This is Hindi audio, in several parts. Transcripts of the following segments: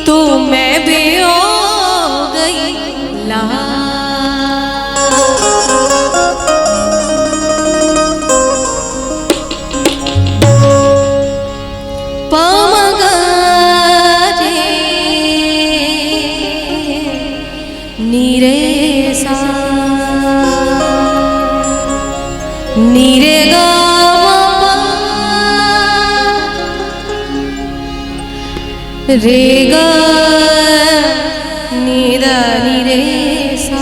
तो मैं भी हो गई लाल। नीरे सा नीरे गा रे गा नीदा नीरे सा।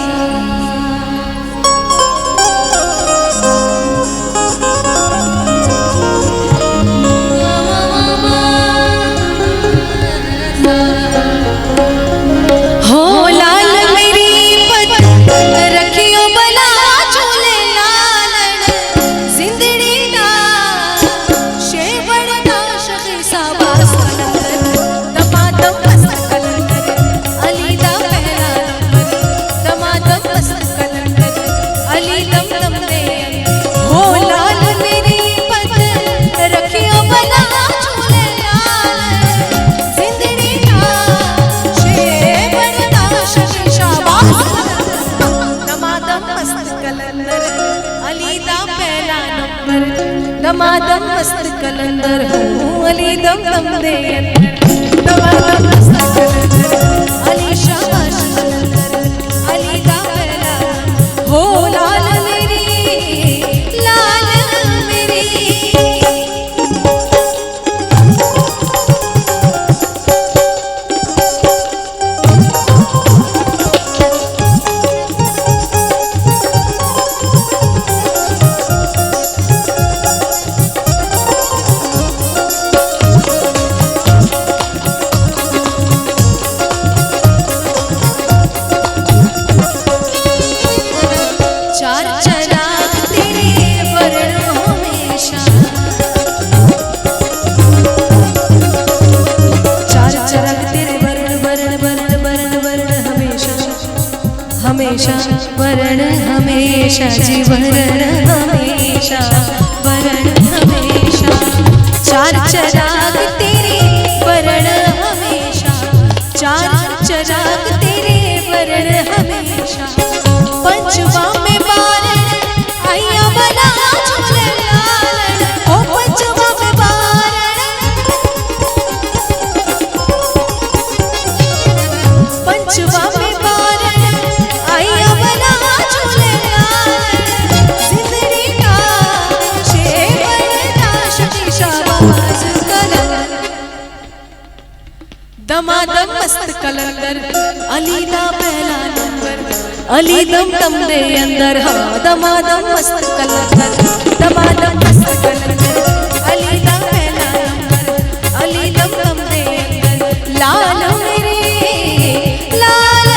दमादम मस्त कलंदर हूँ अली दम दम दे दमादम मस्त कलंदर अली शाबाश कलंदर अली दा पहला हो लाल मेरी लाल मेरी। हमेशा वरण हमेशा जीवन हमेशा वरण हमेशा चार चराग तेरे वरण हमेशा चार चराग तेरे वरण हमेशा पंचवा में बारण आया बना झूले लालन ओ पंचवा में बारण पंचवा में दमादम मस्त कलंदर अली दा पहला नंबर अली दम दम दे अंदर हाँ दमादम मस्त कलंदर दमादम मस्त कलंदर अली दा पहला नंबर अली दम दम दे अंदर लाल मेरी लाल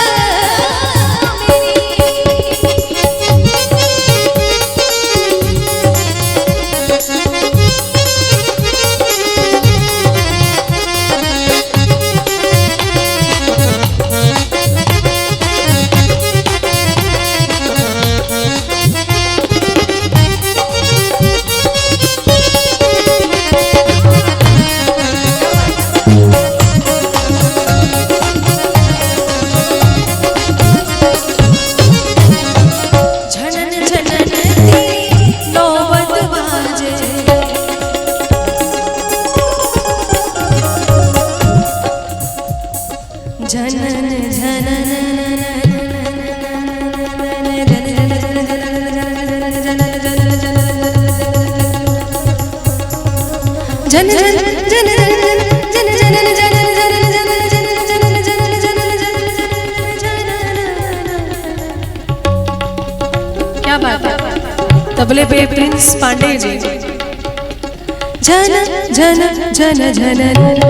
झनन झनन जन जन जन जन जन क्या बात है। तबले पे प्रिंस पांडे जी। जन जन जन जन जनन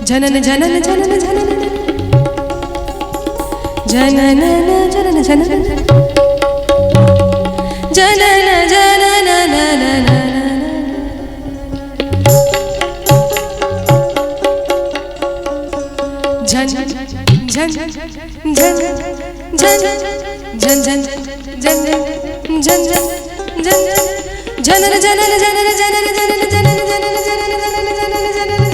जनन जनन जनन जनन जनन जनन जनन जनन झन झन झन झन झन झन झन झन झन जनन जनन जनन जनन जनन जनन जनन जनन जनन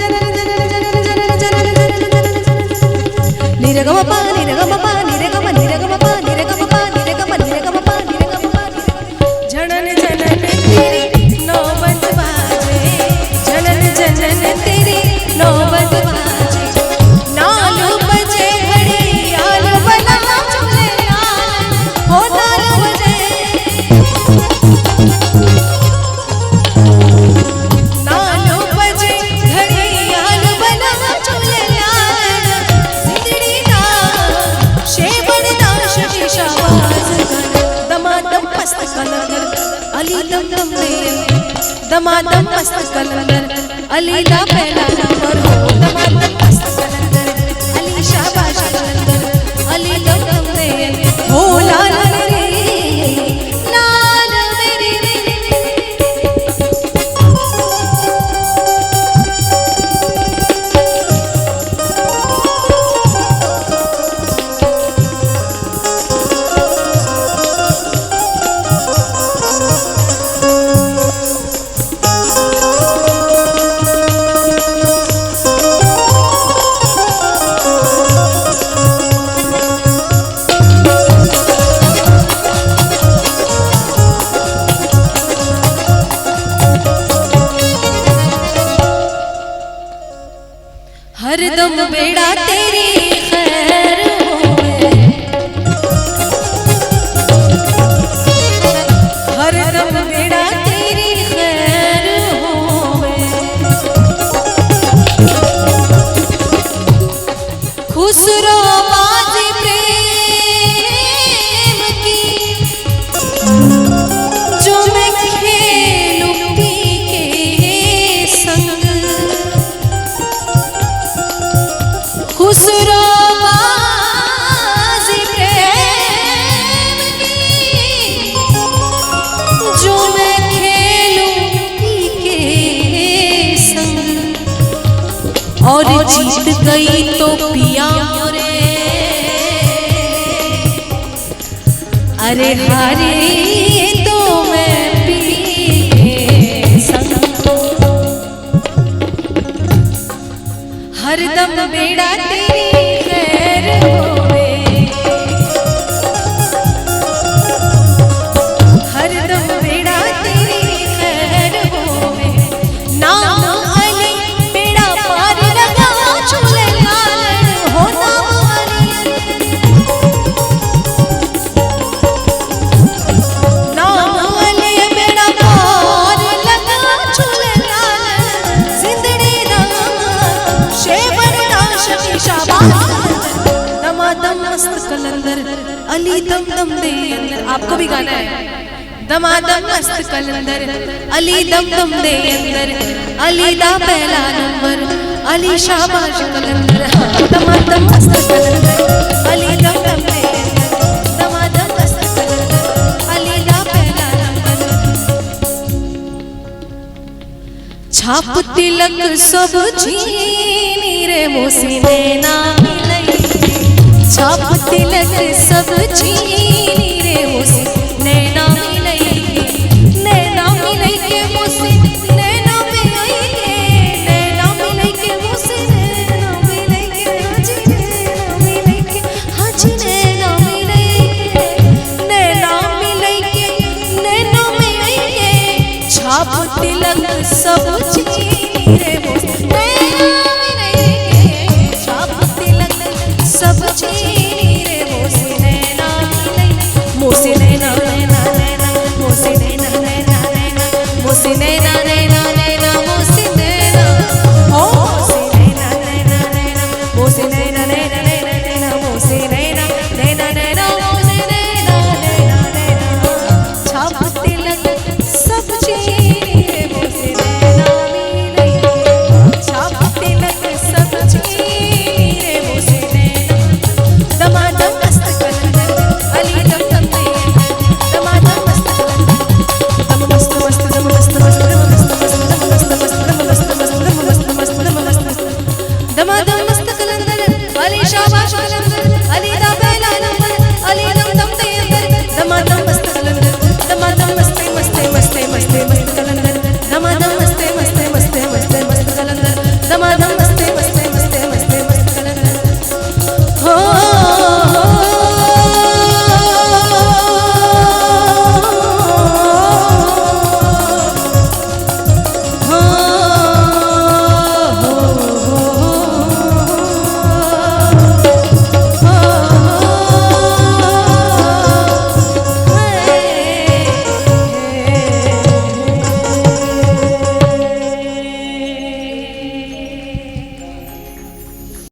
दम दम दे दमादम मस्त कलंदर अली दा पहला नंबर हो दमादम मस्त कलंदर अली शाबाश कलंदर अली दम दम दे हो लाल मेरे लाल मेरे हरदम बेड़ा तेरी खैर होवे हरदम बेड़ा तेरी खैर होवे खुसरो बाजी प्रेम की जो मैं खेलूं पी के संग खुसरो बाजी प्रेम की जो मैं खेलूं पी के संग और जीत गई तो पिया मोरे अरे हारे तो मैं पी के संग हरदम बेड़ा तेरी खैर होवे हरदम बेड़ा तेरी खैर होवे नाम अली बेड़ा पार लगा झूले लाल हो नाम अली बेड़ा पार लगा झूले लाल जिंदड़ी राम शेवर दमादम मस्त कलंदर अली दम दम दे अंदर आपको भी गाना है दमादम मस्त कलंदर अली दम दम दे अंदर अली दा पहला नंबर अली शाबाश कलंदर दमादम मस्त कलंदर अली दम दम दे दमादम मस्त कलंदर अली दा पहला नंबर छाप तिलक सब छीनी रे मोसीने ना मिलई छाप तिलक सब छीनी रे मोसीने ना मिलई के मोसी नैना मिलई के मोसी नैना मिलई के हाजी नैना मिलई के छाप तिलक सब छीनी रे सब छीनी रे मोसी नैना नैना नैना मोसी नैना नैना नैना मोसी नैना नैना नैना मोसी नैना ओ मोसी नैना नैना नैना नैना मोसी नैना नैना नैना मोसी नैना नैना नैना छाप तिलक सब छीनी रे मोसी नैना मिलई छाप तिलक सब छीनी रे मोसी नैना दमादम मस्त कलंदर अली दम दम दे दमादम मस्त कलंदर दम मस्त मस्त दम मस्त मस्त दम मस्त मस्त दम मस्त मस्त दम मस्त मस्त दम मस्त मस्त दम मस्त मस्त दमादम